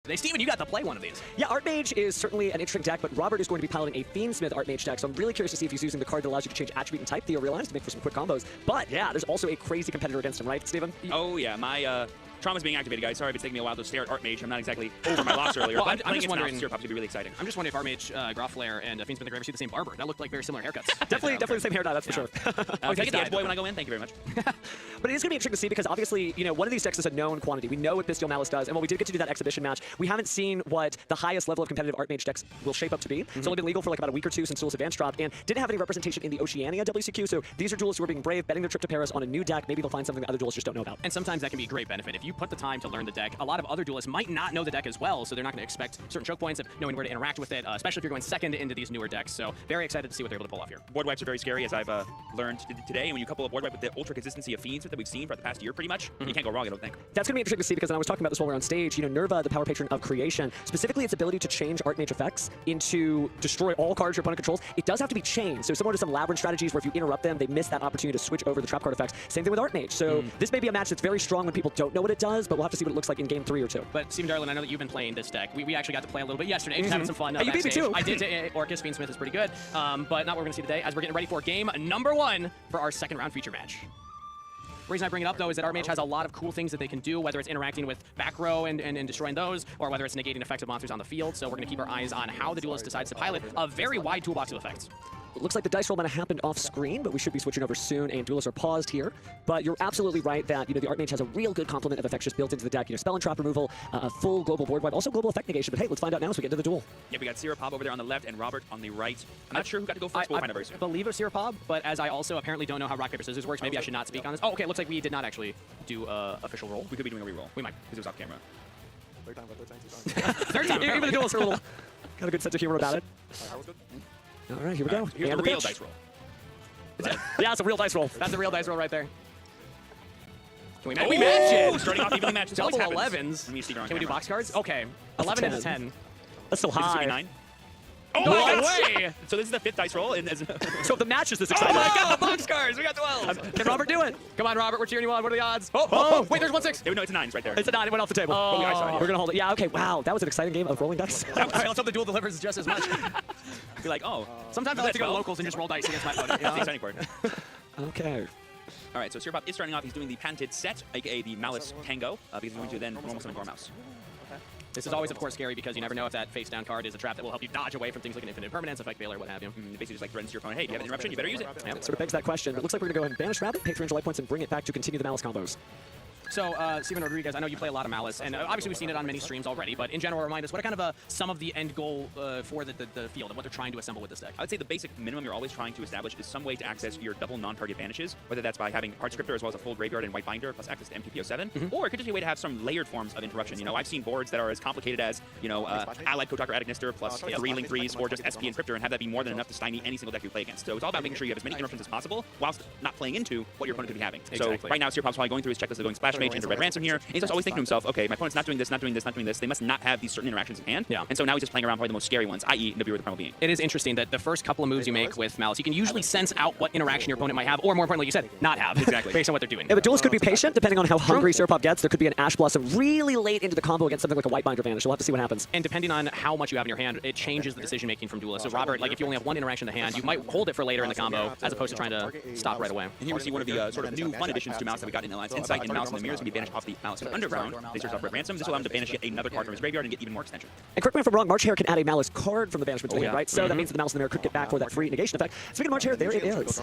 today. Steven, you got to play one of these. Yeah, Artmage is certainly an interesting deck, but Robert is going to be piloting a Fiendsmith Artmage deck, so I'm really curious to see if he's using the card that allows you to change attribute and type, Theo realized, to make for some quick combos. But yeah, there's also a crazy competitor against him, right, Steven? Oh yeah, my Trauma's being activated, guys. Sorry if it's taking me a while to stare at Artmage. I'm not exactly over my loss earlier, well, but I'm just wondering, Seer Pop's gonna be really exciting. I'm just wondering if Artmage, Groflair, and Fiendsmith are ever see the same barber. That looked like very similar haircuts. definitely the same hair dye, that's for sure. Take the edge boy when I go in. Thank you very much. But it is going to be interesting to see because obviously, you know, one of these decks is a known quantity. We know what Bestial Malice does, and while we did get to do that exhibition match, we haven't seen what the highest level of competitive Artmage decks will shape up to be. It's only been legal for like about a week or two since Duelist Advance dropped, and didn't have any representation in the Oceania WCQ, so these are duelists who are being brave, betting their trip to Paris on a new deck. Maybe they'll find something that other duelists just don't know about. And sometimes that can be a great benefit. If you put the time to learn the deck, a lot of other duelists might not know the deck as well, so they're not going to expect certain choke points of knowing where to interact with it, especially if you're going second into these newer decks. So very excited to see what they're able to pull off here. Board wipes are very scary, as I've learned today. And when you couple a board wipe with the ultra consistency of Fiendsmith that we've seen for the past year, pretty much, you can't go wrong, I don't think. That's going to be interesting to see because I was talking about this while we were on stage. You know, Nerva, the power patron of creation, specifically its ability to change Artmage effects into destroy all cards your opponent controls. It does have to be chained. So similar to some Labyrinth strategies where if you interrupt them, they miss that opportunity to switch over the trap card effects. Same thing with Artmage. So this may be a match that's very strong when people don't know what it does, but we'll have to see what it looks like in game 3 or 2. But Steven Darlin, I know that you've been playing this deck. We actually got to play a little bit yesterday, just having some fun. You beat me too. I did to Orcus. Fiendsmith is pretty good, but not what we're going to see today as we're getting ready for game number 1 for our second round feature match. The reason I bring it up, though, is that Artmage has a lot of cool things that they can do, whether it's interacting with back row and destroying those, or whether it's negating effects of monsters on the field. So we're going to keep our eyes on how the duelist decides to pilot a very wide toolbox of effects. It looks like the dice roll might have happened off screen, but we should be switching over soon, and duelists are paused here. But you're absolutely right that, you know, the Artmage has a real good complement of effects just built into the deck. You know, spell and trap removal, a full global board wipe, also global effect negation. But hey, let's find out now as we get into the duel. Yeah, we got Seer Pop over there on the left and Robert on the right. I'm not sure who got to go first, but we'll find out very soon. I believe it was Seer Pop, but as I also apparently don't know how rock, paper, scissors works, maybe I should not speak on this. Oh, okay, looks like we did not actually do official roll. We could be doing a reroll. We might. Because it was off camera. Third time. Even the duelists are a little got a good sense of humor about it. All right, here we go. Here's and the real pitch. dice roll. Yeah, it's a real dice roll. That's a real dice roll right there. Can we match? We match it! Starting off evenly matched. Double 11s. Let me see Can we do box cards? Okay. 11 and a 10. That's still high. 9. Oh No my way! So this is the 5th dice roll. And So if the match is this Oh exciting. my god, box cards! We got 12! Can Robert do it? Come on, Robert, we're cheering you on. What are the odds? Oh, wait, there's 1-6. no, it's a 9. It's right there. It's a 9. It went off the table. Oh, I saw it. We're going to hold it. Yeah, okay. Wow, that was an exciting game of rolling dice. All right, let's hope the duel delivers just as much. Be like, oh. Sometimes I like to go to locals and just roll dice against my opponent. That's the exciting part. Okay. All right, so Seer Pop is starting off. He's doing the patented set, aka the Maliss Tango, because he's going to then normal summon Gormouse. This is always, of course, scary because you never know if that face-down card is a trap that will help you dodge away from things like an infinite permanence, effect failure, what have you. Basically just like threatens your opponent, hey, do you have an interruption? You better use it. Yeah. Sort of begs that question. But it looks like we're going to go ahead and banish Rabbit, pay 300 life points, and bring it back to continue the Malice combos. So, Steven Rodriguez, I know you play a lot of Malice, and obviously we've seen it on many streams already, but in general, remind us, what are kind of some of the end goal for the field and what they're trying to assemble with this deck? I would say the basic minimum you're always trying to establish is some way to access your double non-target banishes, whether that's by having Heart Scripter as well as a full graveyard and White Binder plus access to MTPO7, or it could just be a way to have some layered forms of interruption. You know, I've seen boards that are as complicated as, you know, Allied Kotak or Attic Nister plus 3 Link 3s, or just SP and Cryptor, and have that be more than enough to stymie any single deck you play against. So it's all about making sure you have as many interruptions as possible, whilst not playing into what your opponent could be having. Exactly. So right now, Seer Pop's probably going through his checklist of going Splash Mage into Red Ransom here, and he's just always thinking to himself, okay, my opponent's not doing this, not doing this, not doing this. They must not have these certain interactions in hand. Yeah. And so now he's just playing around probably the most scary ones, i.e. Nibiru the Primal Being. It is interesting that the first couple of moves you make with Malice, you can usually sense out what interaction your opponent might have, or more importantly, like you said, not have. Exactly. Based on what they're doing. Yeah, but duelists could be patient, depending on how hungry Seer Pop gets. There could be an Ash Blossom really late into the combo against something like a White Binder Vanish. We'll have to see what happens. And depending on how much you have in your hand, it changes the decision-making from duelists. So Robert, like if you only have one interaction in the hand, you might hold it for later in the combo, as opposed to trying to stop right away. And here we see one of the sort of new fun additions to Malice that we got in Alliance Insight, and Malice in the Mirror is going to be banished off the Malice Underground. They search off Red Ransom. This will allow him to banish yet another card from his graveyard and get even more extension. And correct me if I'm wrong, March Hare can add a Malice card from the banishment to the hand, yeah. right? So that means that the Malice in the Mirror could get back for that free negation effect. Speaking of March Hare, there it is.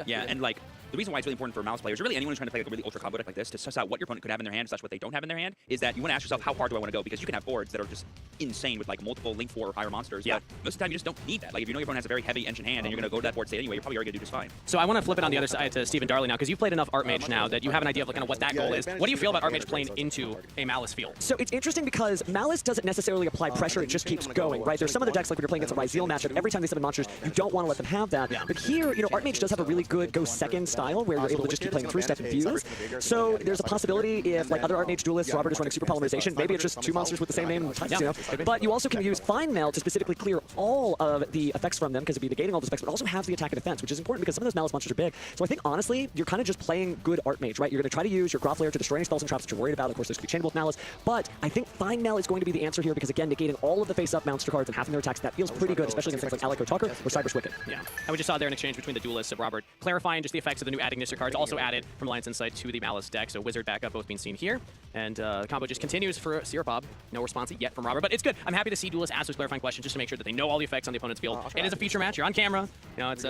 Yeah, and like the reason why it's really important for Malice players, or really anyone who's trying to play like a really ultra combo deck like this, to suss out what your opponent could have in their hand, such what they don't have in their hand, is that you want to ask yourself, how far do I want to go? Because you can have boards that are just insane with like multiple Link 4 or higher monsters. Yeah. But most of the time you just don't need that. Like if you know your opponent has a very heavy engine hand and you're going to go to that board state anyway, you're probably already going to do just fine. So I want to flip it on the other side to Steven Darley now, because you've played enough Artmage now that you have an idea of kind of what that goal is. What do you feel about Artmage playing into a Malice field? So it's interesting because Malice doesn't necessarily apply pressure, it just keeps going, right? There's some other decks, like when you're playing against a Ryzeal matchup, every time they summon monsters, you don't want to let them have that. Yeah. But here, you know, Artmage does have a really good go second style where you're able to just keep playing through step and views. So there's a possibility if like other Artmage duelists, Robert is running super polymerization, maybe it's just two monsters with the same name and types, you know? But you also can use Find Mail to specifically clear all of the effects from them, because it'd be negating all those effects, but also have the attack and defense, which is important because some of those Maliss monsters are big. So I think, honestly, you're kind of just playing good Artmage, right? You're going to try to use your Growth Layer to destroy any spells and traps that you're worried about. Of course, those could be chainable with Maliss. But I think Find Mail is going to be the answer here, because, again, negating all of the face-up monster cards and half of their attacks, that feels pretty good, especially against things like Alico Talker or Cyber's Wicked. Yeah. And we just saw there an exchange between the duelists of Robert clarifying just the effects of the new adding Ignister cards, also added from Alliance Insight to the Maliss deck. So Wizard backup both being seen here. And the combo just continues for Sirapov. No response yet from Robert, but it's good. I'm happy to see duelists ask those clarifying questions just to make sure that they know all the effects on the opponent's field. It is a feature match. You're on camera. You know, it's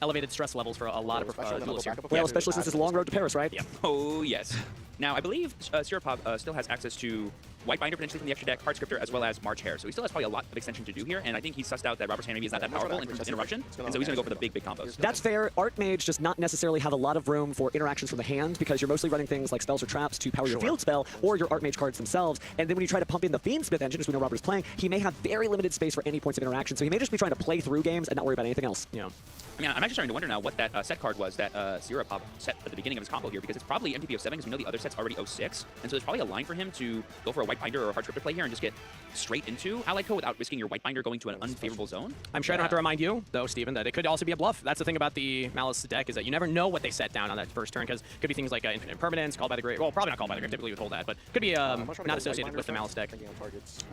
elevated stress levels for a lot of duelists here. Well, especially since it's a long road to Paris, right? Yeah. Oh, yes. Now, I believe Sirapov still has access to White Binder potentially from the extra deck, Hard Scripter, as well as March Hare. So he still has probably a lot of extension to do here, and I think he's sussed out that Robert's hand maybe is not that powerful in terms of interruption, and so he's going to go for the big combos. That's fair. Artmage does not necessarily have a lot of room for interactions from the hand, because you're mostly running things like spells or traps to power your field spell, or your Artmage cards themselves. And then when you try to pump in the Fiendsmith engine, as we know Robert is playing, he may have very limited space for any points of interaction, so he may just be trying to play through games and not worry about anything else. Yeah. I mean, I'm actually starting to wonder now what that set card was that Sirapov set at the beginning of his combo here, because it's probably MTP 07, because we know the other set's already 06, and so there's probably a line for him to go for a White Binder or a Hard Scripter play here and just get straight into Allied Co without risking your White Binder going to an unfavorable zone. I'm sure I don't have to remind you, though, Steven, that it could also be a bluff. That's the thing about the Maliss deck, is that you never know what they set down on that first turn, because it could be things like Infinite Permanence, Called by the Grave. Well, probably not Called by the Grave, typically we would hold that, but could be not associated with the Maliss deck.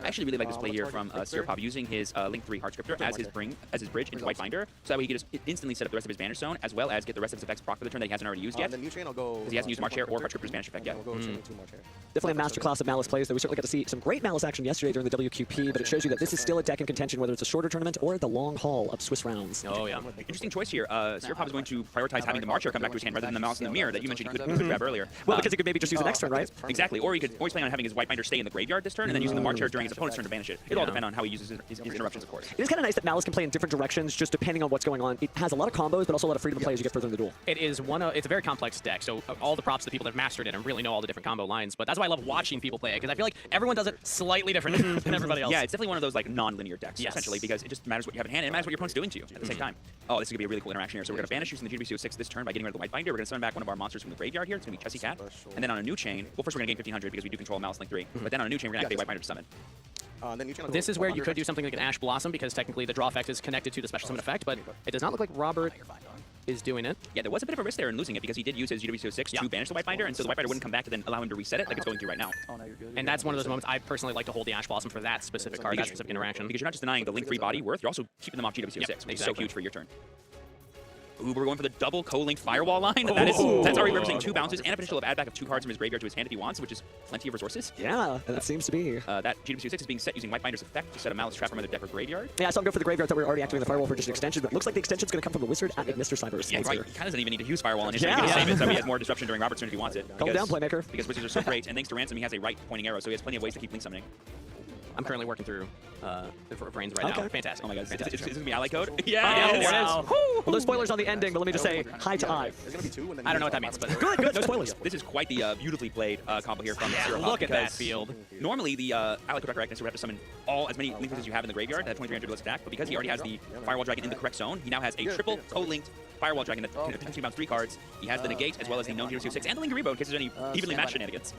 I actually really like this play here from Sirapov using his Link 3 Hard Scripter as his bridge into White Binder, so that way he can just instantly set up the rest of his Banish Zone, as well as get the rest of his effects proc for the turn that he hasn't already used yet, because he hasn't used March Hare or Hard Scripter's Banish effect yet. Definitely a masterclass of Maliss plays, though. We certainly got to see some great Maliss action yesterday during the WQP, but it shows you that this is still a deck in contention, whether it's a shorter tournament or the long haul of Swiss rounds. Oh, yeah. Interesting choice here. Sirapov is going to prioritize having the March Hare come back to his hand rather than the Malice in the Mirror that you mentioned he could grab earlier. Well, because he could maybe just use the next turn, right? Exactly. Or he could always plan on having his White Binder stay in the graveyard this turn and then using the March Hare during his opponent's turn to banish it. It'll all depend on how he uses his interruptions, of course. It is kind of nice that Maliss can play in different directions just depending on what's going on. It has a lot of combos, but also a lot of freedom to play as you get further in the duel. It is it's a very complex deck, so all the props to the people that have mastered it and really know all the different combo lines, but that's why I love watching people play it, because I feel like everyone does it slightly different than everybody else. Yeah, it's definitely one of those like non-linear decks, essentially, because it just matters what you have in hand and it matters what your opponent's doing to you at the same time. Oh, this is going to be a really cool interaction here. So we're going to banish using the GWC 06 this turn by getting rid of the White Binder. We're going to summon back one of our monsters from the graveyard here. It's going to be Chessy Cat. And then on a new chain, well, first we're going to gain 1500 because we do control Malice Link 3. But then on a new chain, we're going to activate White Binder to summon. This is where you could do something like an Ash Blossom, because technically the draw effect is connected to the special summon effect, but it does not look like Robert is doing it. Yeah, there was a bit of a risk there in losing it, because he did use his GWC 06 to banish the White Binder, and so the White Binder wouldn't come back to then allow him to reset it like it's going to right now. And that's one of those moments I personally like to hold the Ash Blossom for that specific card, that specific interaction. Because you're not just denying the Link 3 body worth, you're also keeping them off GWC 06, which is so huge for your turn. Ooh, we're going for the double co-linked Firewall line. That's already representing 2 bounces and a potential of add back of 2 cards from his graveyard to his hand if he wants, which is plenty of resources. Yeah, that seems to be. That GWC 06 is being set using White Binder's effect to set a Malice trap from either deck or graveyard. Yeah, I saw him go for the graveyard. Thought we were already activating the Firewall for just an extension, but it looks like the extension's going to come from the Wizard at Mr. Cyber's. Yeah, right. He kind of doesn't even need to use Firewall in his turn. He can just save it so he has more disruption during Robert's turn if he wants it. Calm down, Playmaker. Because Wizards are so great, and thanks to Ransom, he has a right pointing arrow, so he has plenty of ways to keep Link summoning. I'm currently working through the brains right now. Fantastic. Oh my god, is this going to be ally code? Yeah, there it is. Well, no spoilers on the ending, but let me just say hi to I. I don't know what that means, but Good, no spoilers. This is quite the beautifully played combo here from Sirapov. Look at that field. Normally, the ally code correctness would have to summon as many Link as you have in the graveyard at 2300 list attack, but because he already has the Firewall Dragon in the correct zone, he now has a triple co-linked Firewall Dragon that can potentially bounce 3 cards. He has the negate as well as the known GWC 06 and the Link Rebound in case there's any evenly matched shenanigans.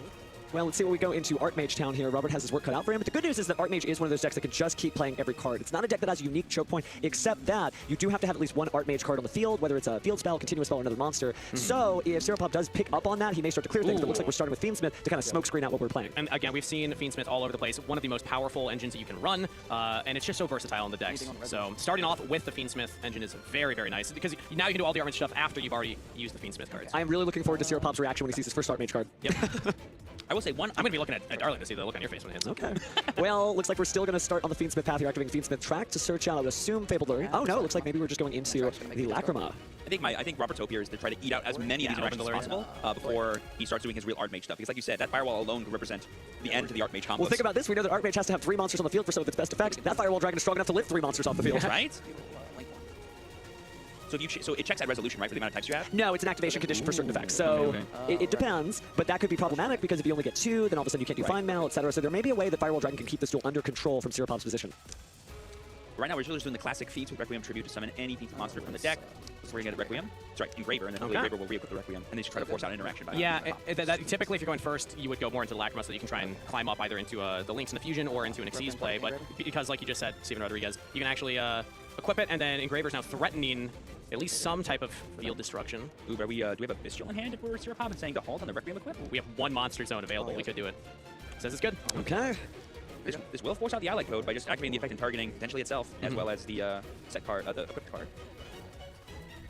Well, let's see what we go into Artmage Town here. Robert has his work cut out for him, but the good news is that Artmage is one of those decks that can just keep playing every card. It's not a deck that has a unique choke point, except that you do have to have at least one Artmage card on the field, whether it's a field spell, continuous spell, or another monster. So if Sirapov does pick up on that, he may start to clear things, but it looks like we're starting with Fiendsmith to kind of smoke screen out what we're playing. And again, we've seen Fiendsmith all over the place. One of the most powerful engines that you can run, and it's just so versatile in the decks. So starting off with the Fiendsmith engine is very, very nice, because now you can do all the Artmage stuff after you've already used the Fiendsmith cards. I am really looking forward to Sirapov's reaction when he sees his first Artmage card. Yep. I will say one. I'm going to be looking at Darling to see the look on your face when it hits. Okay. Well, looks like we're still going to start on the Fiendsmith path here, activating Fiendsmith track to search out, I would assume, Fabled Lure. Oh no, it looks like maybe we're just going into the Lacrima. I think Robert's hope here is to try to eat out as many of these interactions as possible before he starts doing his real Artmage stuff. Because like you said, that Firewall alone could represent the end to the Artmage combos. Well, think about this. We know that Artmage has to have 3 monsters on the field for some of its best effects. That Firewall Dragon is strong enough to lift 3 monsters off the field. Right? So it checks that resolution, right, for the amount of types you have? No, it's an activation condition for certain effects. So it depends, but that could be problematic because if you only get 2, then all of a sudden you can't do Find Mail, etc. So there may be a way that Firewall Dragon can keep this duel under control from Sirapov's position. Right now, we're just doing the classic feats with Requiem Tribute to summon any Fiendsmith monster from the deck. So we're going to get Requiem. Sorry, Engraver, and then Engraver will re-equip the Requiem, and they should try to force out interaction by Typically, if you're going first, you would go more into the Lacrima so that you can try and climb up either into the Links in the Fusion or into an Xyz play. But because, like you just said, Steven Rodriguez, you can actually equip it, and then Engraver's now threatening at least some type of field destruction. Ooh, do we have a Bestial in hand if we're Siripop and saying to halt on the Requiem equip? We have one monster zone available. We could do it. Says it's good. Okay. This will force out the ally code by just activating the effect and targeting potentially itself, as well as the set card, the equipped card.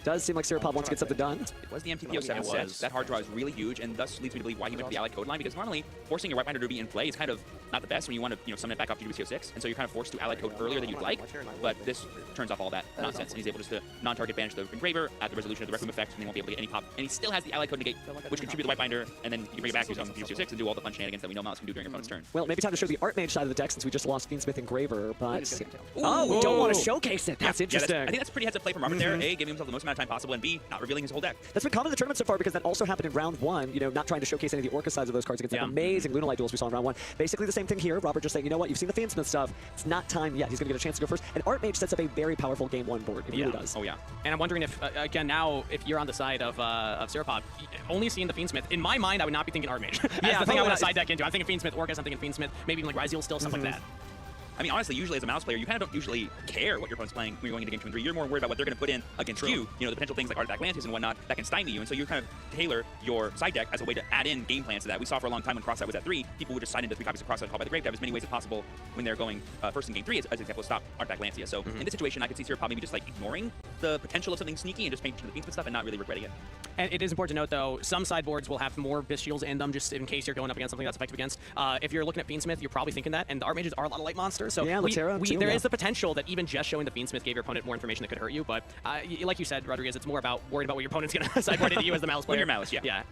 Does seem like Siripop wants to get something done. It was the MTPO7 set. That hard draw is really huge, and thus leads me to believe why he went to the ally code line, because normally forcing your Whitebinder to be in play is kind of not the best when you want to summon it back off to WCO6, and so you're kind of forced to ally code earlier than you'd like, but this turns off all that nonsense, and he's able just to non-target banish the Engraver at the resolution of the Requiem effect, and they won't be able to get any pop, and he still has the ally code negate, which can tribute the Whitebinder, and then you bring it back to WCO6 and do all the fun shenanigans that we know Maliss can do during your opponent's turn. Well, maybe time to show the Artmage side of the deck since we just lost Fiendsmith Engraver, but... Oh, we don't want to showcase it. That's interesting. I think that's a pretty heads-up play from Robert there. A, giving himself the most amount of time possible, and B, not revealing his whole deck. That's been common in the tournament so far because that also happened in round one, not trying to showcase any of the Orca sides of those cards against that amazing Lunalight duels we saw in round one. Basically the same thing here. Robert just saying, you know what, you've seen the Fiendsmith stuff. It's not time yet. He's going to get a chance to go first. And Artmage sets up a very powerful game one board. It really does. Oh, yeah. And I'm wondering if, again, now, if you're on the side of Siripop, only seeing the Fiendsmith, in my mind, I would not be thinking Artmage. That's the thing I want to side deck into. I'm thinking Fiendsmith Orcas, I'm thinking Fiendsmith, maybe even like Ryzeal still, stuff like that. I mean, honestly, usually as a Maliss player, you kind of don't usually care what your opponent's playing when you're going into game 2 and 3. You're more worried about what they're going to put in against you. The potential things like Artifact Lances and whatnot that can stymie you. And so you kind of tailor your side deck as a way to add in game plans to that. We saw for a long time when Crossite was at 3, people would just sign into 3 copies of Crossite called by the Grave to have as many ways as possible when they're going first in game 3 as an example to stop Artifact Lancia. So in this situation, I could see Siripop maybe just like ignoring the potential of something sneaky and just paying attention to the Fiendsmith stuff and not really regretting it. And it is important to note, though, some sideboards will have more Bestials in them just in case you're going up against something that's effective against. If you're looking at Fiendsmith, you're probably thinking that, and the Artmages are a lot of light monsters. So yeah, there is the potential that even just showing the Fiendsmith gave your opponent more information that could hurt you, but like you said, Rodriguez, it's more about worried about what your opponent's going to sideboard into you as the Maliss player. When you're Maliss, yeah.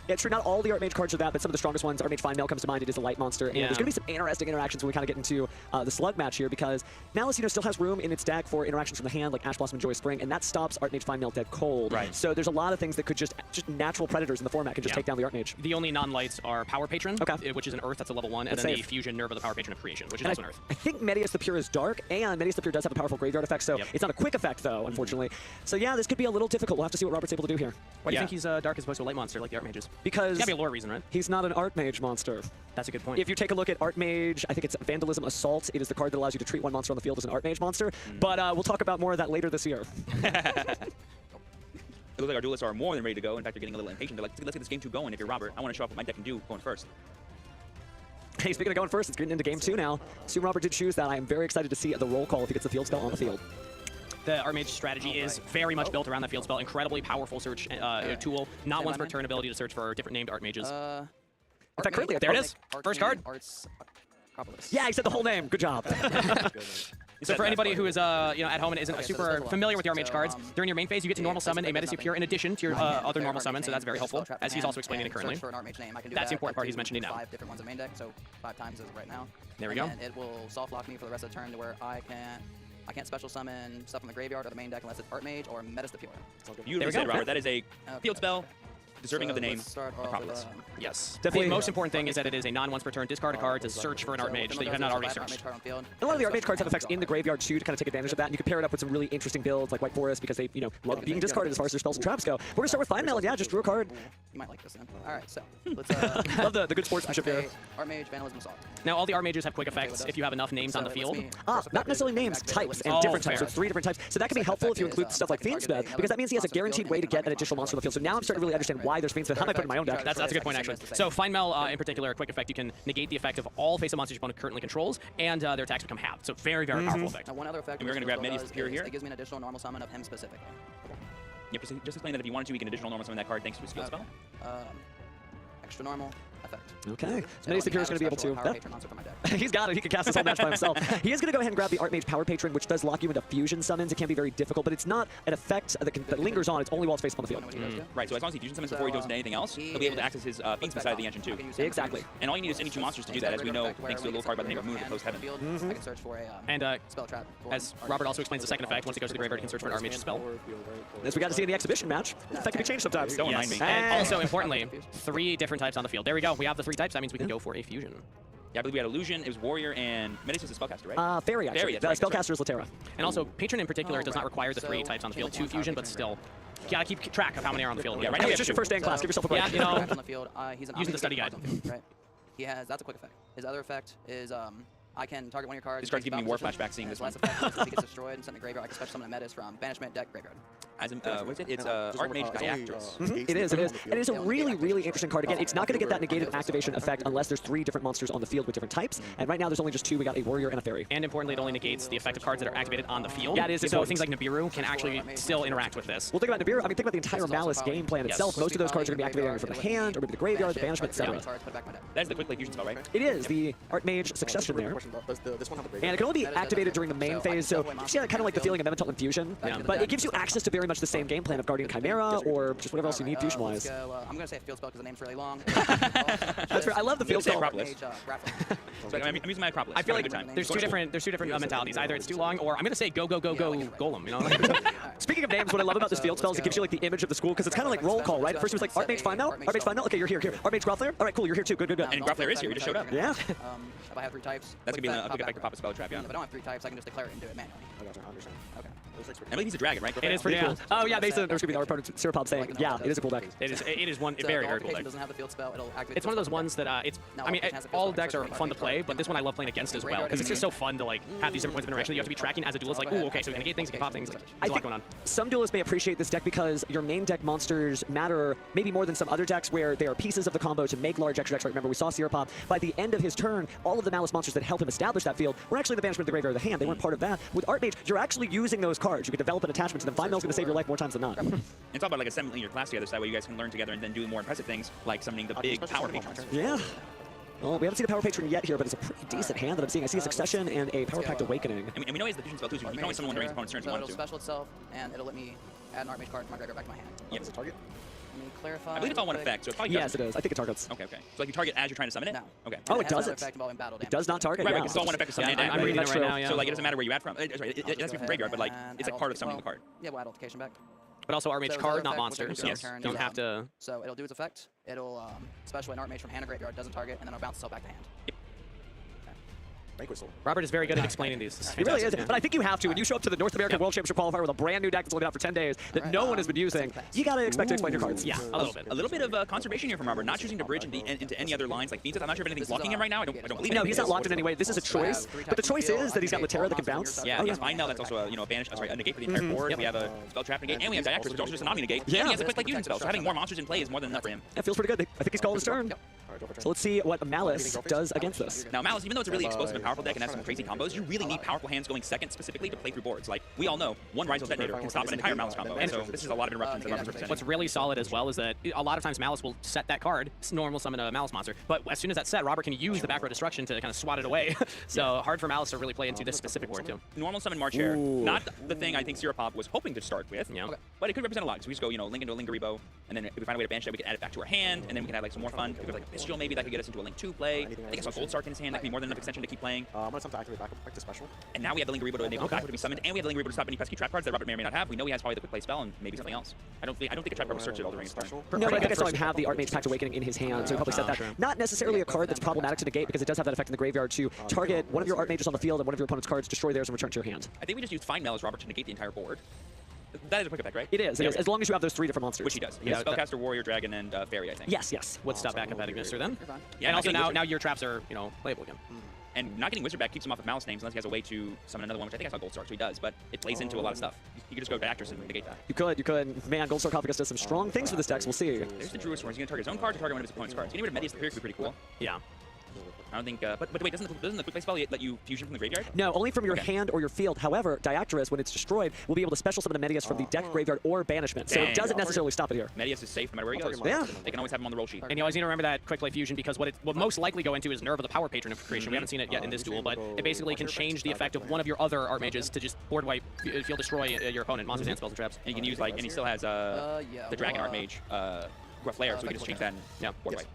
Yeah, true, not all the Artmage cards are that, but some of the strongest ones, Artmage Fine comes to mind, it is a light monster, and there's going to be some interesting interactions when we kind of get into the slug match here, because Maliss, still has room in its deck for interactions from the hand, like Ash Blossom and Joy Spring, and that stops Artmage Fine dead cold. Right. So there's a lot of things that could just natural predators in the format can just take down the Artmage. The only non-lights are Power Patron, which is an Earth, that's a level 1, and then the Fusion Nerva, the Power Patron of Creation, which is also an Earth. I think Medius the Pure is dark, and Medius the Pure does have a powerful graveyard effect, so it's not a quick effect, though, unfortunately. So yeah, this could be a little difficult. We'll have to see what Robert's able to do here. Why do you think he's dark as opposed to a light monster like the Artmages? Because... It's gotta be a lore reason, right? He's not an Artmage monster. That's a good point. If you take a look at Artmage, I think it's Vandalism Assault. It is the card that allows you to treat one monster on the field as an Artmage monster. But we'll talk about more of that later this year. It looks like our duelists are more than ready to go. In fact, they're getting a little impatient. They're like, let's get this game 2 going. If you're Robert, I want to show off what my deck can do going first. Hey, speaking of going first, it's getting into game 2 now. Assume Robert did choose that. I am very excited to see the roll call if he gets the field spell on the field. The Artmage strategy is very much built around that field spell. Incredibly powerful search tool. Not one for turn ability to search for different named Artmages. In fact, currently, there it is. First card. Yeah, he said the whole name. Good job. So for anybody who is at home and isn't super familiar with the Artmage cards, during your main phase, you get to normal summon a Maliss Pure in addition to your other normal summons, so that's very helpful, as he's also explaining it currently. That's the important part he's mentioning now. 5 different ones in main deck, so 5 times as of right now. There we go. And it will soft lock me for the rest of the turn to where I can't special summon stuff from the graveyard or the main deck unless it's Artmage or Maliss the Pure. Beautifully said, Robert. That is a field spell. Deserving of the name Acropolis. Yes. Definitely. The most important thing is that it is a non-once per turn discard a card to search for an Artmage that you have not already searched. A lot of the Artmage cards have effects in the graveyard too to kind of take advantage of that. And you can pair it up with some really interesting builds like White Forest because they, love being discarded as far as their spells and traps go. We're gonna start with Fine Mail. Yeah, just drew a card. You might like this then. All right, so let's. Love the good sportsmanship here. Artmage, Vandalism, Assault. Now all the Artmages have quick effects if you have enough names on the field. Not necessarily names, types, and different types. So 3 different types. So that can be helpful if you include stuff like Fiendsmith because that means he has a guaranteed way to get an additional monster on the field. So now I'm starting to really understand why there's Fiendsmith. How am I putting my own deck? That's a good point, actually. So Fine Mel, in particular, a quick effect, you can negate the effect of all face-up monsters your opponent currently controls, and their attacks become halved. So very, very powerful effect. Now, one other effect and we're going to grab Medius Pure here. It gives me an additional normal summon of him specifically. Yep, just explain that if you wanted to, we can additional normal summon that card thanks to his field spell. Extra normal effect. Okay. So Medius the Pure is going to be able to. Power Patron monster from my deck. He's got it. He can cast this whole match by himself. He is going to go ahead and grab the Artmage Power Patron, which does lock you into fusion summons. It can be very difficult, but it's not an effect that lingers on. It's only while it's face up on the field. Right, so as long as he fusion summons before he goes into anything else, he'll be able to access his Fiendsmith side of the engine too. Exactly. And all you need is any 2 monsters to do that, as we know, thanks to a little card by the name of Moon of Post Heaven. I can search for a spell trap. As Robert also explains the second effect, once he goes to the graveyard, he can search for an Artmage spell. As we got to see in the exhibition match, the effect can change sometimes. Don't remind me. And also, importantly, 3 different types on the field. There we go. We have the 3 types. That means we can go for a fusion. Yeah, I believe we had Illusion, it was Warrior, and Maliss is a spellcaster, right? Fairy, actually. Fairy, The that's right, spellcaster is Laterra. And also, Patron in particular does not require the 3 types on the field. 2 fusion, but still, you gotta keep track of how many are on the field. Yeah, right Hey, now it's just your first day in class. Give yourself a break. Yeah, you know, on the field, he's an using the study guide. Right. He has, that's a quick effect. His other effect is, I can target one of your cards. This card's giving me war flashback seeing this one. Last effect, if he gets destroyed and sent to graveyard, I can special summon a Maliss from banishment deck graveyard. As in, what is it? It's Artmage Diactress. It is. And it's a really, really interesting card. Again, it's not going to get that negated activation effect unless there's 3 different monsters on the field with different types. And right now, there's only just 2. We got a Warrior and a Fairy. And importantly, it only negates the effect of cards that are activated on the field. Yeah, it is So important. things like Nibiru can actually still interact with this. Well, think about Nibiru. I mean, think about the entire This is also Malice power. game plan Yes. itself. Most of those cards are going to be activated from the hand, or maybe the graveyard, the banishment, etc. That is the quick play fusion spell, right? It is the Artmage succession there. And it can only be activated during the main phase, so you see kind of like the feeling of Elemental Infusion. Yeah. But it gives you access to very much the same game plan of Guardian Chimera, or just whatever else you need fusion-wise. I'm going to say field spell because the name's really long. That's fair. I love the field Say spell. Acropolis. So I'm using my Acropolis. I feel like Good time. there's two different mentalities. Either it's too long, or I'm gonna say go golem. You know. Speaking of names, what I love about this field spell is it gives you like the image of the school, because it's kind of like roll call, right? At first it was like Artmage fine now, Artmage fine now. Okay, you're here. Artmage Growlithe. All right, cool. You're here too. Good. And Growlithe is here. He just showed up. Yeah. If I have 3 types, That's gonna be a quick effect to pop a spell trap, yeah. If I don't have 3 types, I can just declare it and do it manually. Okay. I believe he's a dragon, right? It is Pretty pretty cool. cool. Oh yeah, basically there's gonna be our opponent Sirpop saying, yeah, it is a cool deck. It is one So very the very cool Qualification deck. doesn't have the field spell. It'll activate. It's one of those ones that I mean, all decks are fun to play, but this one I love playing against as well because it's just so fun to like have these different points of interaction that you have to be tracking as a duelist. Like, ooh, okay, so we can negate things, we can pop things. Like, I there's a lot think going on. some duelists may appreciate this deck because your main deck monsters matter maybe more than some other decks where they are pieces of the combo to make large extra decks. Right? Remember, we saw Sirpop. By the end of his turn, all of the Malice monsters that help him establish that field were actually the banishment of the graveyard of the hand. They weren't part of that. With Artmage, you're actually using those cards. You can develop an attachment to them. Find Mill's going to save your life more times than not. It's all about like assembling your class together so that way you guys can learn together and then do more impressive things like summoning the big power patrons. Yeah. Well, we haven't seen a Power Patron yet here, but it's a pretty decent hand that I'm seeing. I see a Succession and a Power Pact Awakening. And we know he has the fusion spell too, so you can always summon one during his opponent's turn if you So wanted it'll to. special itself, and it'll let me add an Artmage card to my graveyard back to my hand. Yep. Let me clarify. I believe it's all one real quick. effect, so it's probably Yes, it is. I think it targets. Okay. So like you target as you're trying to summon it? No. Okay. Oh, And it has another doesn't. effect involving battle It does not target. Right, Yeah. right, it's all one effect of summoning Yeah, it. I'm reading it That's right true. now. Yeah. So like it doesn't matter where you add from. It has to be from graveyard, but like And it's like add part of Altic- summoning the well, card. Yeah, we'll add Altercation back. But also Artmage So card, the not other effect, monsters. when Yes. your turn Don't is have up. to. So it'll do its effect. It'll special an Artmage from hand or graveyard, doesn't target, and then it'll bounce itself back to hand. Robert is very good at explaining these. This is He really is. fantastic, But I think you have to. When you show up to the North American World Championship qualifier with a brand new deck that's only been out for 10 days that Alright, no one has been using, you got to expect to explain your cards. Yeah, a little bit. A little bit of conservation here from Robert, not choosing to bridge into any other lines like Fiendsmith. I'm not sure if anything's blocking him right now. I don't believe No, it. he's not locked in any way. This is a choice. But the choice is that he's got Laterra that can bounce. Yeah, he has Find Now, that's also a banish, a negate for the entire board. Yep. We have a spell trap negate, and we have Diactress, which is also just an omni negate. Yeah. And he has a quick like fusion spell, so having more monsters in play is more than enough for him. That feels pretty good. I think he's called his turn. So let's see what Malice does against this. Now, Malice, even though it's a really explosive and powerful deck and has some crazy combos, you really need powerful hands going second specifically to play through boards. Like, we all know, one Rizal Detonator can stop an entire Malice combo, and so this is a lot of interruptions that Robert's representing. What's really solid as well is that a lot of times Malice will set that card, normal summon a Malice monster, but as soon as that's set, Robert can use the back row destruction to kind of swat it away. So hard for Malice to really play into this specific board too. Normal summon March Hare, not the thing I think Sirpop was hoping to start with, Yeah. but it could represent a lot. So we just go, Link into a Lingaribo, and then if we find a way to banish that, we can add it back to our hand, and then we can have like some more fun. We could like a Bestial maybe that could get us into a Link 2 play. I think I saw Gold Sark in his hand, that could be more than enough extension to keep playing. I'm gonna attempt to activate back to special. And now we have the Lingaribo to enable back to be summoned, and we have the Lingaribo to stop any pesky trap cards that Robert may or may not have. We know he has probably the quick play spell and maybe something else. I don't think a trap card will search it all during his turn. No, but I think I saw him have the Artmage Pact Awakening in his hand, so he probably set that. Sure. Not necessarily a card that's problematic to negate because it does have that effect in the graveyard to target one of your Artmages on the field and one of your opponent's cards, destroy theirs, and return to your hand. I think we just used Find Mail as Robert to negate the entire board. That is a quick effect, right? It is, Yeah, as long as you have those 3 different monsters. Which he does. Yeah, Yeah, Spellcaster, Warrior, Dragon, and Fairy, I think. Yes. Would stop back at that Ignister then. You're fine. Yeah, And also not getting now Wizard- your traps are playable again. And not getting Wizard back keeps him off of Malice names unless he has a way to summon another one, which I think I saw Gold Sark, so he does, but it plays into a lot of stuff. You could just go to Actress and negate that. You could. Man, Gold Sarcophagus does some strong things for this deck, so we'll see. There's the Druid Sword. He's going to target his own card or target one of his opponent's cards. Getting rid of Medius the Superior could be pretty cool. Yeah. I don't think, but wait, doesn't the quick play spell let you fusion from the graveyard? No, only from your Okay. hand or your field. However, Diactress, when it's destroyed, will be able to special summon a Medius from the deck, graveyard, or banishment. So Dang. it doesn't necessarily stop it here. Medius is safe no matter where he goes. Yeah. They can always have him on the roll sheet. And you always need to remember that quick play fusion because what it will most likely go into is Nerva, the power patron of creation. We haven't seen it yet in this duel, but it basically can change the effect of one of your other Artmages to just board wipe, field destroy your opponent, monsters and spells and traps. And you can use and he still has Yeah. the Dragon Artmage, Flare, so we can just change that. Yeah. Board wipe.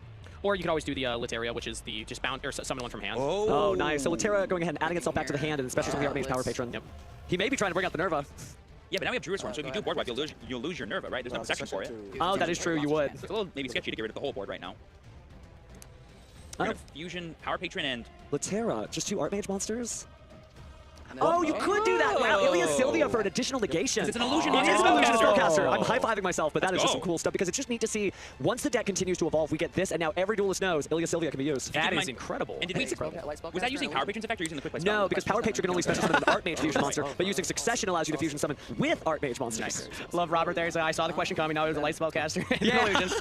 Or you could always do the Lateria, which is the just bound or summon one from hand. Oh, nice. So Laterra going ahead and adding itself back to the hand and then special summon the Artmage Power Patron. Yep. He may be trying to bring out the Nerva. Yeah, but now we have Druid Swarm, so if you do board wipe, you'll lose your Nerva, right? There's no protection for it. Oh, that is true. You would. It's a little maybe sketchy to get rid of the whole board right now. We're gonna fusion Power Patron and Latera, just 2 Artmage monsters? And then- Oh, you could do that! Wow, Ilya Sylvia for an additional negation. It's an illusion. It is an illusion spellcaster. I'm Oh. high-fiving myself, but that is just some go. cool stuff because it's just neat to see once the deck continues to evolve, we get this, and now every duelist knows Ilya Sylvia can be used. That in is mind- incredible. And did we, was that using Power Patron's effect or using the Quick Play spell? No, because Power Patron can only special summon an Artmage fusion monster, but using Succession allows you to fusion summon with Artmage monsters. Love Robert there. He's like, I saw the question coming. Now it was a light spellcaster. Yeah. Illusions.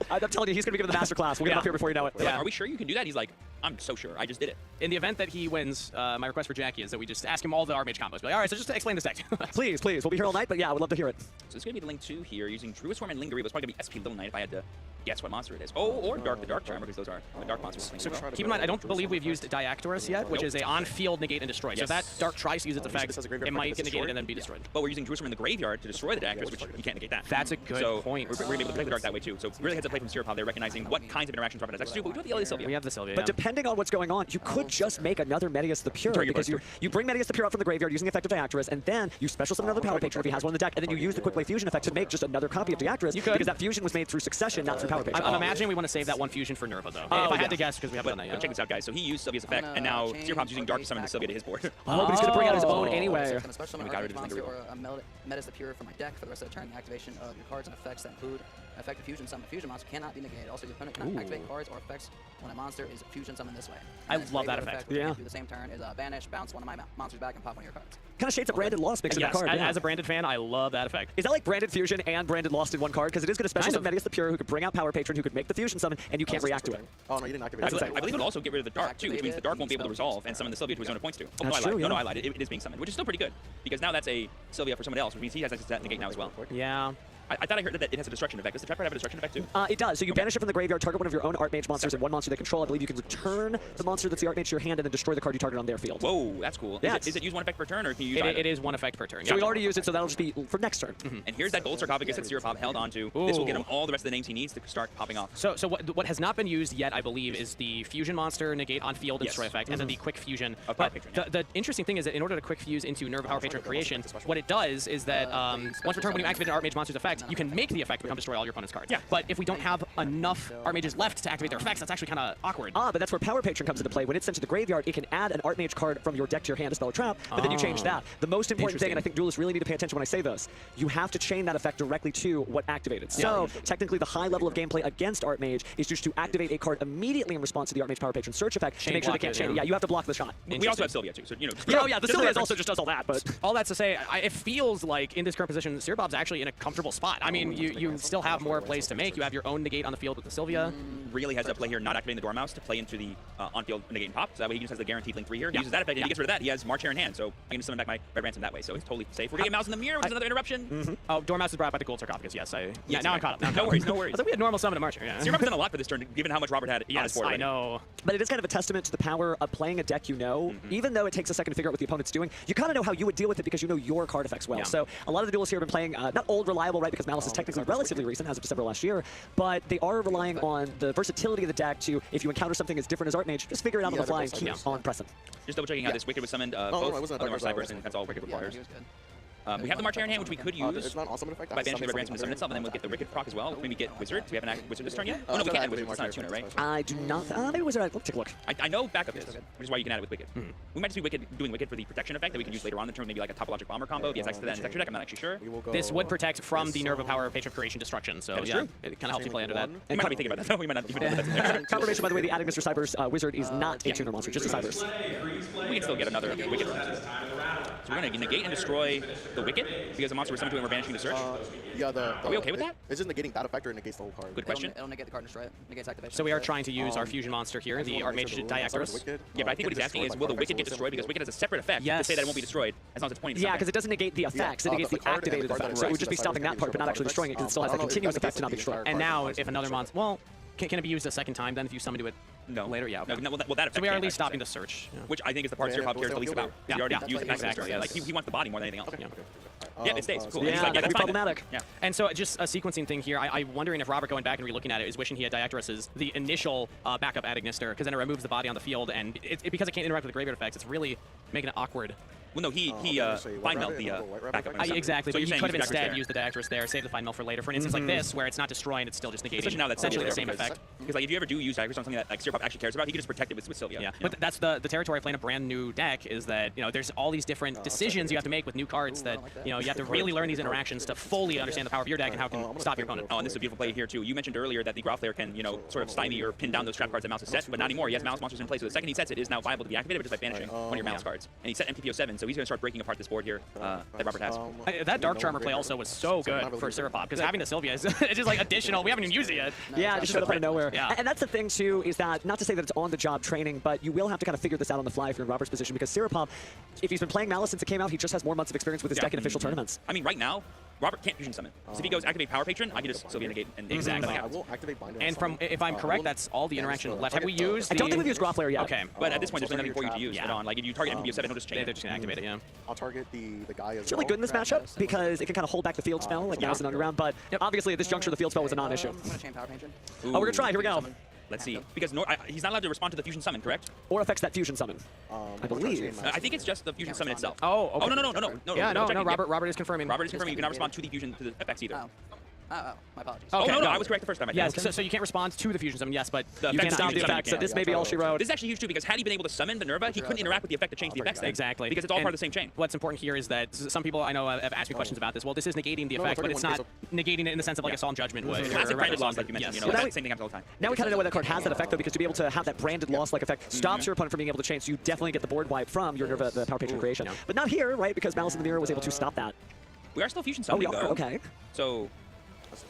I'm telling you, he's going to be given the masterclass. We'll get him up here before you know it. We're like, are we sure you can do that? He's like, I'm so sure. I just did it. In the event that he wins, my request for Jackie is that we just ask him all the Artmage combos. Be like, all right, so just explain this deck. Please, please. We'll be here all night, but yeah, I would love to hear it. So it's going to be the Link 2 here using Druid Swarm and Lingerie. It's probably going to be SP Little Knight if I had to guess what monster it is. Oh, or the Dark Charmer, because those are the Dark monsters. So keep in mind, I don't believe we've used Diactorus yet, which is a on-field negate and destroy. So if that Dark tries to use its effect, this has a graveyard it might effect get that's negated destroyed? and then be destroyed. But we're using Druid Swarm in the graveyard to destroy the Diactorus, which you can't negate that. That's a good so point. We're going to be able to play the Dark that way too. So really heads up play from Sirpov. They're recognizing what kinds of interactions Robert has access to, but we do have the Ilya Sylvia. We have the Sylvia. But yeah. depending on what's going on, you could just make another Medius the Pure Target because Buster. you bring Medius the Pure up from the graveyard using the effect of Diactorus, and then you special summon another Power Patron if he has one in the deck, and then you use the Quick Play Fusion effect to make just another copy of Diactorus because that fusion was made through Succession, not through Power Patron. I'm imagining we want to save that one fusion for Nerva, though. Oh, if I yeah. had to guess, because we haven't done that But yet. check this out, guys. So he used Sylvia's effect, and now Sirpov's using Dark to summon the Sylvia to his board. Oh, but he's going to bring out his own Oh. anyway. So can a special summon We got an rid of Artmage his monster or Lingerie. a Metis the Pure from my deck for the rest of the turn. The activation of your cards and effects that include an effective fusion summon. A fusion monster cannot be negated. Also, your opponent cannot activate cards or effects when a monster is fusion summoned this way. I And its love that graveyard effect. which you Yeah. can do the same turn is banish, bounce one of my monsters back, and pop one of your cards. Kind of shades of Branded Lost mixing Yes, that card. Yeah. as a Branded fan, I love that effect. Is that like Branded Fusion and Branded Lost in one card? Because it is going to special Kind summon of. Medius the Pure, who could bring out Power Patron, who could make the fusion summon, and you can't react to it. Oh, no, you didn't activate That's it. insane. I believe it would also get rid of the Dark too, which means the Dark won't be able to resolve and summon the Sylvia to his own points too. Oh, no, That's I lied. true, No, yeah. I lied. It is being summoned, which is still pretty good because now that's a Sylvia for someone else, which means he has access to that negate now as well. Yeah. I thought I heard that it has a destruction effect. Does the Trap Card have a destruction effect too? It does. So you banish it from the graveyard, target one of your own Artmage monsters and one monster they control. I believe you can return the monster that's the Artmage to your hand and then destroy the card you target on their field. Whoa, that's cool. Yeah, Is it use one effect per turn, or can you use It either? is one effect per turn. So yeah. we already used it, so that'll just be for next turn. And here's that gold sarcophagus that Sirpov held onto. This will get him all the rest of the names he needs to start popping off. So what has not been used yet, I believe, is the fusion monster negate on field and Yes. destroy effect, and then the quick fusion. Of Power But Patron, yeah. the interesting thing is that in order to quick fuse into Nerva Power Patron creation, what it does is that once per turn when you activate an Artmage monster's effect, you can make the effect become destroy all your opponent's cards. Yeah. But if we don't have enough Artmages left to activate their effects, that's actually kind of awkward. But that's where Power Patron comes into play. When it's sent to the graveyard, it can add an Artmage card from your deck to your hand to spell a trap, but then you change that. The most important thing, and I think duelists really need to pay attention when I say this, you have to chain that effect directly to what activated. So technically the high level of gameplay against Artmage is just to activate a card immediately in response to the Artmage Power Patron search effect to make sure they block can't it, chain it. yeah. Yeah, you have to block the shot. We also have Sylvia too, so you know. Yeah, the just Sylvia for also reference. just does all that, but All that to say, it feels like in this current position, Sirbob's actually in a comfortable spot. I mean, you still have more plays to make. You have your own negate on the field with the Sylvia. Really has that play here, not activating the Dormouse to play into the on-field negate and pop. So that way he just has the guaranteed Link 3 here. He uses that effect, and he gets rid of that. He has March Hare in hand, so I can just summon back my Red Ransom that way. So it's totally safe. We're getting Mouse in the Mirror, which is another interruption. Oh, Dormouse is brought by the gold sarcophagus. Yes, Yes, now I'm caught up. Now I'm No caught worries, up. no worries. I thought we had normal summon to Marcher. Yeah. Sirpov's done a lot for this turn, given how much Robert had on his Yes, board I already. know. But it is kind of a testament to the power of playing a deck you know. Even though it takes a second to figure out what the opponent's doing, you kind of know how you would deal with it because you know your card effects well. Yeah. So a lot of the duelists here have been playing, not old reliable, right, because Maliss is technically relatively recent, as of December last year, but they are relying on the versatility of the deck to, if you encounter something as different as Artmage, just figure it out on the fly and keep on pressing. Just double checking how this Wicked was summoned. no, Both it wasn't of a them are Dark Cybers, Side, and that's all Wicked Yeah, requires. he was good. We have the March Hare in hand, which we could use It's not an awesome effect. by banishing the Red Ransom to summon itself, and then we'll get the Wicked proc as well. Maybe get Wizard. Do we have an Wizard this turn yet? Oh no, we can't add Wizard. It's not a tuner, right? I do not, maybe Wizard, let me take a look. I know backup is, which is why you can add it with Wicked. We might just be doing Wicked for the protection effect that we can use later on in the turn, maybe like a Topologic Bomber combo. If he has access to that in the texture deck, I'm not actually sure. We will go This would protect from the Nerva Power Patron creation destruction. So That is yeah, true. it kind of helps you play under that. We might not be thinking about that. We might not even know that's in there. Confirmation, by the way, the adding Mr. Cyber's Wizard is not a tuner monster, just a Cyber's. We can still get another Wicked. So we're going to negate and destroy the Wicked because the monster we're summoned to and we're banishing to search. Yeah, Are we okay with that? It's just negating that effect or it negates the whole card. Good question. It'll negate the card and destroy it. Negates activation. So we are trying to use our fusion monster here, the Artmage Diactorus. Yeah, but I think what he's asking is, will the Wicked get destroyed? Because Wicked has a separate effect to say that it won't be destroyed as long as it's pointing to Yeah, something. because it doesn't negate the effects, it negates the the card and the activated card effect. that So it would reacts just be to the stopping card that part, but not actually destroying it, because it still has that continuous effect to not be destroyed. And now, if another monster, well, can it be used a second time then if you summon to it No. later? Yeah. No, Okay. well, that effect So we are can't, at least I should stopping say. the search. Yeah. Which I think is the part Yeah, Sirpov cares the least about. yeah. He already Yeah, used it exactly, yes. Like, he wants the body more than anything else. Yeah. Yeah, it stays. Cool. Yeah, He's like, that could be that's fine then. problematic. Yeah. And so just a sequencing thing here, I'm wondering if Robert going back and relooking at it is wishing he had Diactorus the initial backup Adignister, because then it removes the body on the field, and because it can't interact with the graveyard effects, it's really making it awkward. Well, no, he White Find Melt Rabbit the and White Rabbit backup. effect. Exactly, So but you're you saying could have use the Dactress instead there. used the Dactress there, save the Find Melt for later. For an instance like this, where it's not destroying, it's still just negating. Especially now that's essentially the same because- effect. Because like if you ever do use Dactress on something that like Sirpop actually cares about, he can just protect it with Sylvia. Yeah, you know? but that's the territory of playing a brand new deck is that, you know, there's all these different decisions you have to make with new cards that, you know, you have to really learn these interactions to fully understand the power of your deck and how it can stop your opponent. Oh, and this is a beautiful play here too. You mentioned earlier that the Growlithe can, you know, sort of stymie or pin down those trap cards that Mouse has set, but not anymore. He has Mouse monsters in place, so the second he sets it is now viable to be activated, but just by banishing one of your Mouse cards. And he set MTPO7, so he's going to start breaking apart this board here that Robert has. That Dark Charmer play also was so good for Sirpop, because having the Sylvia is it's just like additional. We haven't even used it yet. Yeah, it just showed up out of nowhere. Yeah. And that's the thing, too, is that, not to say that it's on-the-job training, but you will have to kind of figure this out on the fly if you're in Robert's position, because Sirpop, if he's been playing Malice since it came out, he just has more months of experience with his deck in official tournaments. I mean, right now, Robert can't fusion summon. So if he goes activate Power Patron, I can just Sylvia negate and Exactly. nothing I happens. will activate Binder. And from, if I'm correct, that's all the interaction left. Have we used I don't think we've used Growlithe yet. Okay. But at this point, there's so nothing for you to use Yeah. it on. Like if you target MTPO7, he'll just chain They're it. just going to activate it, yeah. I'll target the guy as It's really good in this matchup because it can kind of hold back the field spell, like Mouse and Underground, but obviously at this juncture the field spell was a non-issue. I'm gonna chain Power Patron. Oh, we're gonna try, here we go. Let's see. Because he's not allowed to respond to the fusion summon, correct? Or affects that fusion summon. I believe. I think it's just the fusion summon itself. Oh, okay. Oh, no. Yeah, double no, checking. Robert is confirming. Robert is confirming you cannot respond to the fusion to the effects either. Oh, my apologies. Oh, Okay, no, no. I was correct the first time. I Yes, think. so you can't respond to the fusion summon, yes, but The You effects can't stop the fusion effect, so summon this may be all she wrote. This is actually huge too because had he been able to summon the Nerva, he couldn't interact with the effect to change the effects. then. Exactly. Because it's all And part of the same chain. What's important here is that some people I know have asked me questions about this. Well, this is negating the effect, but it's not negating it in the sense of like a Solemn Judgment would. Classic branded loss, like you mentioned. Yes. You know, Well, that same thing happens all the time. Now we kind of know why that card has that effect, though, because to be able to have that branded loss-like effect stops your opponent from being able to chain, so you definitely get the board wipe from your Nerva, the Power Patron creation. But not here, right, because Malice in the Mirror was able to stop that. We are still fusion Oh, we summoning are? though. Okay. So,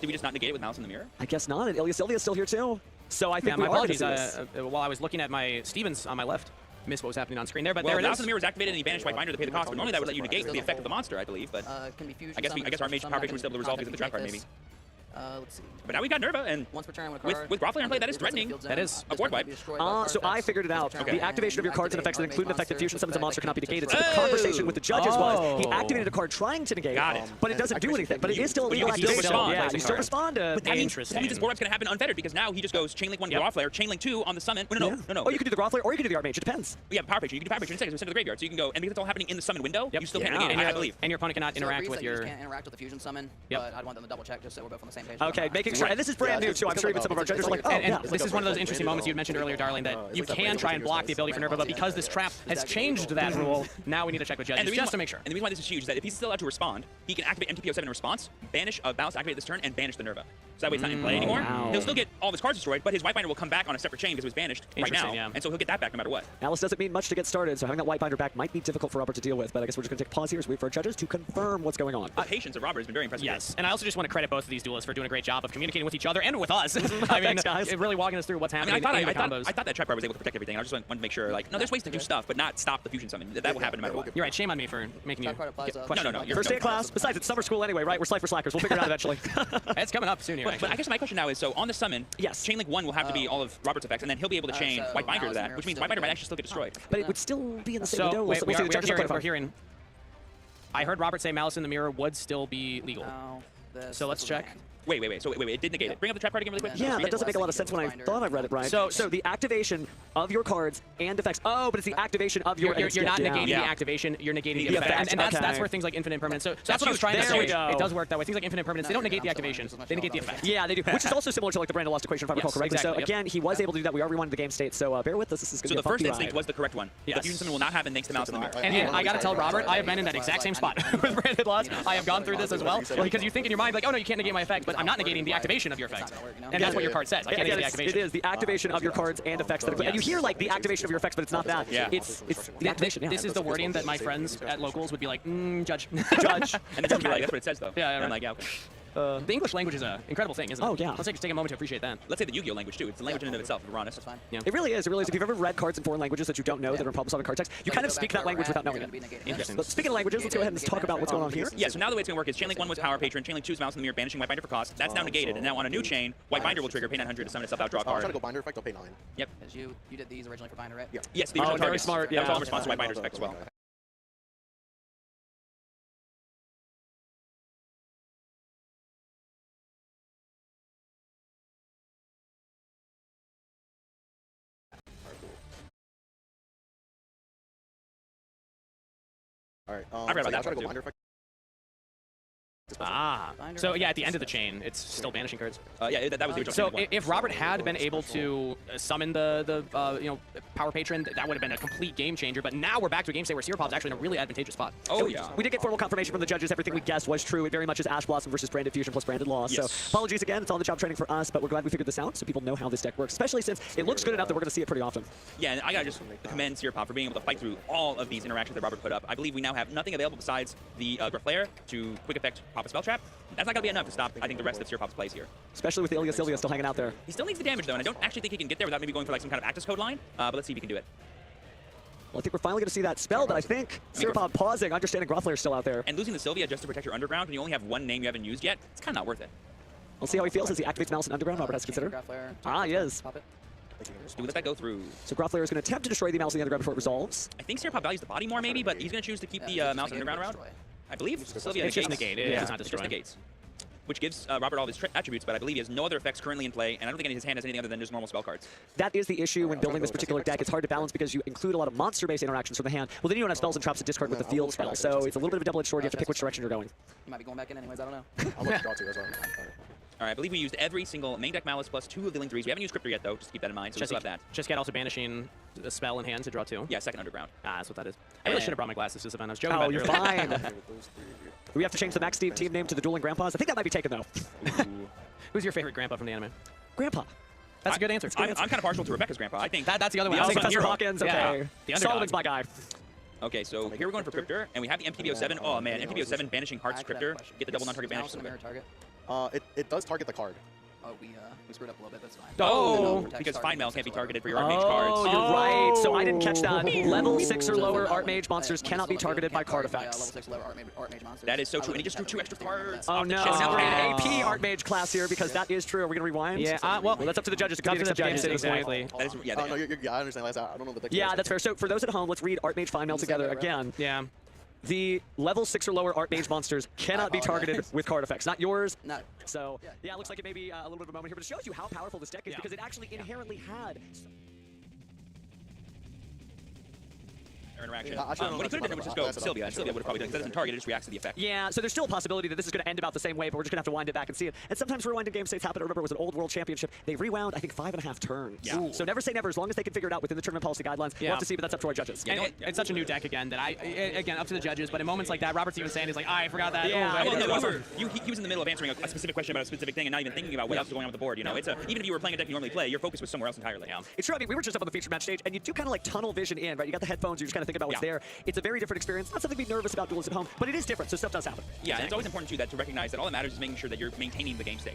did we just not negate it with Mouse in the Mirror? I guess not, and Ilya Sylvia's still here, too. So I think Yeah, we my are gonna apologies. see this. While I was looking at my Stevens on my left, missed what was happening on screen there, but Well, there it Mouse is. in the Mirror was activated and he banished White Binder to pay the cost, but normally that would let you negate the effect of the monster, I believe. But Can be fusion. I guess Artmage Power Patron was able to resolve because of the trap card, maybe. Let's see. But now we got Nerva, and Once per turn, when a card with Growlithe in play, that is enters the threatening. field zone, That is a board wipe. So I figured it out. Okay. The activation of your cards and effects that include an effect that fusion summons a monster cannot be negated. So the Oh! conversation with the judges was he Oh. activated a card trying to negate Got it. but it doesn't do anything. But it is still a But you legal can still activation. respond. Yeah, you still Alright. responded. But that means Interesting. this board wip's going to happen unfettered because now he just goes Chainlink 1 Growlithe, Chainlink 2 on the summon. No. Oh, you can do the Growlithe or you can do the Artmage. It depends. We have Power Patron. You can do Power Patron instead because we're sent to the graveyard. So you can go, and because it's all happening in the summon window, you still can't Yeah. negate it, I believe. And your opponent cannot interact with your. Can't interact with the fusion summon. Yep. But I'd want them to double check just so we're both on the same page. Okay, making sure. And this is brand new, too. I'm sure even some of our judges are like, oh, And yeah. this is one of those interesting moments you had mentioned earlier, Darling, that you can try and block the ability for Nerva, but because this trap has changed that rule, now we need to check with judges just to make sure. And the reason why this is huge is that if he's still allowed to respond, he can activate MTPO7 in response, banish a bounce, activate this turn, and banish the Nerva. So that way it's not in play anymore. wow. He'll still get all of his cards destroyed, but his White Binder will come back on a separate chain because it was banished right now. Interesting, yeah. And so he'll get that back no matter what. Alice doesn't mean much to get started, so having that White Binder back might be difficult for Robert to deal with. But I guess we're just going to take a pause here as we wait for our judges to confirm what's going on. The patience of Robert has been very impressive. Yes, and I also just want to credit both of these duelists for doing a great job of communicating with each other and with us. I mean, Thanks, guys. really walking us through what's I happening mean, in the combos. I thought that trap card was able to protect everything. I just wanted to make sure, like, no, there's ways to do stuff, but not stop the fusion summon. That will happen no matter what. You're right, shame on me for making you Trap card applies, question. No, you're First day of class. Besides, it's summer school anyway, right? We're Cypher Slackers. We'll figure it out eventually. It's coming up soon here, But actually. I guess my question now is, so on the summon, Yes. Chainlink 1 will have to be all of Robert's effects, and then he'll be able to chain so White Binder to Mouse that, Mirror which means still White Binder might good. actually still get destroyed. But it would still be in the same So, window. wait, We'll see the judges we're clarify. hearing. I heard Robert say Malice in the Mirror would still be legal. So let's check. Wait, it did negate it. Bring up the trap card again really quick. Yeah, Just read that it. doesn't make a lot of sense when I thought I read it right. So the activation of your cards and effects. Oh, but it's the activation of your. You're not yeah. negating Yeah. the activation, you're negating the The effect. effect, And that's okay. where things like infinite impermanence. So that's what I was trying to There we say. go. It does work that way. Things like infinite impermanence, they don't negate the activation, they negate the effect. Yeah, they do. Which is also similar to like the Brandon Lost equation, if I recall Yes, correctly. exactly, So again, he was able to do that. We are rewinding the game state, so bear with us. This is going So to the be a first funky instinct ride. was the correct one. Yes. The fusion summon will not happen thanks to Mouse in the Mirror. And I gotta tell Robert, I have been in that exact same spot with Brandon Lost. I have gone through this as well. Because you think in your mind, like, oh no, you can't negate my effect, but I'm not negating the activation of your effect. And that's what your card says. I can't negate the It activation. is the activation of your cards and effects. That and you hear like the activation of your effects, but it's not that. Yeah. It's the activation. Yeah. This is the wording that my friends at locals would be like, judge. Judge. And that's what it says though. Yeah, And I'm right. like, yeah, okay. The English language is an incredible thing, isn't it? Oh, yeah. Let's take a moment to appreciate that. Let's say the Yugioh language too. It's a language in and of itself, if we're honest. That's fine. Yeah. It really is. It really is. If you've ever read cards in foreign languages that you don't know that are problem-solving card text, you kind of speak that language without knowing it. Interesting. But speaking of languages, let's go ahead and talk about what's going on here. Yeah, so now the way it's going to work is Chainlink 1 with Power Patron, Chainlink 2 is Mouse in the Mirror, banishing White Binder for cost. That's now negated, and now on a new chain, White Binder will trigger pay 900 to summon itself out, draw a I'll try to card. go Binder effect, I'll pay 9. Yep. Because you did these originally for Binder, right? Yeah. Yes, the Oh, original very targets. smart, That was yeah. all in response to White Binder's effect as well. All right. I forgot about that I'll try to part go too. binder effect. Ah, Binder so yeah, effect at the end of the is- chain, it's still banishing cards. Yeah, that was the original. So one. if Robert had been able to summon the Power Patron, that would have been a complete game changer. But now we're back to a game state where Searpop's actually in a really advantageous spot. Oh yeah. We did get formal confirmation from the judges. Everything we guessed was true. It very much is Ash Blossom versus Branded Fusion plus Branded Loss. Yes. So apologies again. It's on the job training for us, but we're glad we figured this out so people know how this deck works, especially since it looks good enough that we're going to see it pretty often. Yeah, and I gotta just commend Searpop for being able to fight through all of these interactions that Robert put up. I believe we now have nothing available besides the Flare to quick effect pop a spell trap. That's not gonna be enough to stop, I think, the rest of Searpop's plays here. Especially with Ilya Sylvia still hanging out there. He still needs the damage though, and I don't actually think he can get there without maybe going for like some kind of Actus code line. But let's see if he can do it. Well, I think we're finally going to see that spell, but I think Searpop pausing, understanding Grothler's still out there. And losing the Sylvia just to protect your underground when you only have one name you haven't used yet, it's kind of not worth it. We'll see how he feels as he activates Malice and Underground. Robert has to consider. Ah, he is. Pop it. Do let that go through. So Grothler is going to attempt to destroy the Malice in the Underground before it resolves. I think Searpop values the body more maybe, but he's gonna choose to keep the Mouse Underground around. I believe Sylvia It's just negates. negate. It's not Just destroying. negates. Which gives Robert all of his attributes, but I believe he has no other effects currently in play, and I don't think his hand has anything other than just normal spell cards. That is the issue when building this particular deck. It's hard to balance because you include a lot of monster-based interactions from the hand. Well, then you don't have spells and traps to discard with the field spell, so it's a little bit of a double-edged sword. You have to pick which direction you're going. You might be going back in anyways, I don't know. I'll let you draw too as well. All right. All right, I believe we used every single main deck Malice plus 2 of the Link 3s. We haven't used Cryptor yet, though, just keep that in mind, so we still have that. Just get also banishing a spell in hand to draw 2. Yeah, second Underground. Ah, that's what that is. I really should have brought my glasses to this event. I was joking Oh, about it you're earlier. fine. We have to change the Max Steve team name to the Dueling Grandpas. I think that might be taken, though. Who's your favorite grandpa from the anime? Grandpa. That's a good answer. I'm kind of partial to Rebecca's grandpa. I think That's the other one. Yeah, I was Professor thinking Hawkins, Yeah. okay. The underdog. Solomon's my guy. Okay, so here we're going for Cryptor, and we have the MTBO7. Oh man, MTBO7 banishing Hearts Cryptor. Get the double non-target banish. Mouse on the mirror target. It does target the card. Oh, we screwed up a little bit, that's fine. Oh, Because Fine Mail can't be targeted for your Oh, Artmage cards. you're right. So I didn't catch that. Oh. Level 6 or lower Artmage monsters cannot be targeted by card Level effects. 6 lower Artmage monsters. That is so true, and he just drew 2 extra cards. Oh off the no, chest. now we're in an AP Artmage class here because that is true. Are we going to rewind? Yeah, well, that's up to the judges. up to the judges, Game City point. exactly. That is, yeah, Oh, no, yeah, I understand. Last, I don't know the deck. Yeah, that's fair. So for those at home, let's read Artmage Fine Mail together again. Yeah. The level 6 or lower Artmage monsters cannot be targeted with card effects. Not yours. No. So, yeah, it looks like it may be a little bit of a moment here, but it shows you how powerful this deck is because it actually inherently had... interaction. Yeah, I should've known What he could have that's done was just about go that. Sylvia, and Sylvia would have probably done it. That doesn't target, it just reacts to the effect. Yeah, so there's still a possibility that this is going to end about the same way, but we're just going to have to wind it back and see it. And sometimes rewinding game states happen. I remember it was an old world championship. They rewound, I think, 5.5 turns. Yeah. So never say never as long as they can figure it out within the tournament policy guidelines. We'll Yeah. have to see, but that's up to our judges. Yeah, And it's such a new deck again that again, up to the judges, but in moments like that, Robert's even saying, he's like, I forgot that. Yeah, Oh, Well, but- no, he was in the middle of answering a specific question about a specific thing and not even thinking about what else was going on with the board. You know, it's even if you were playing a deck you normally play, your focus was somewhere else entirely. Yeah. It's true. I mean, we were just up on the feature match stage, and you do kind of like tunnel vision in, right? You got the headphones, you just kind of think about what's Yeah. there. It's a very different experience. Not something to be nervous about duels at home, but it is different, so stuff does happen. Yeah, and it's always important too that to recognize that all that matters is making sure that you're maintaining the game state.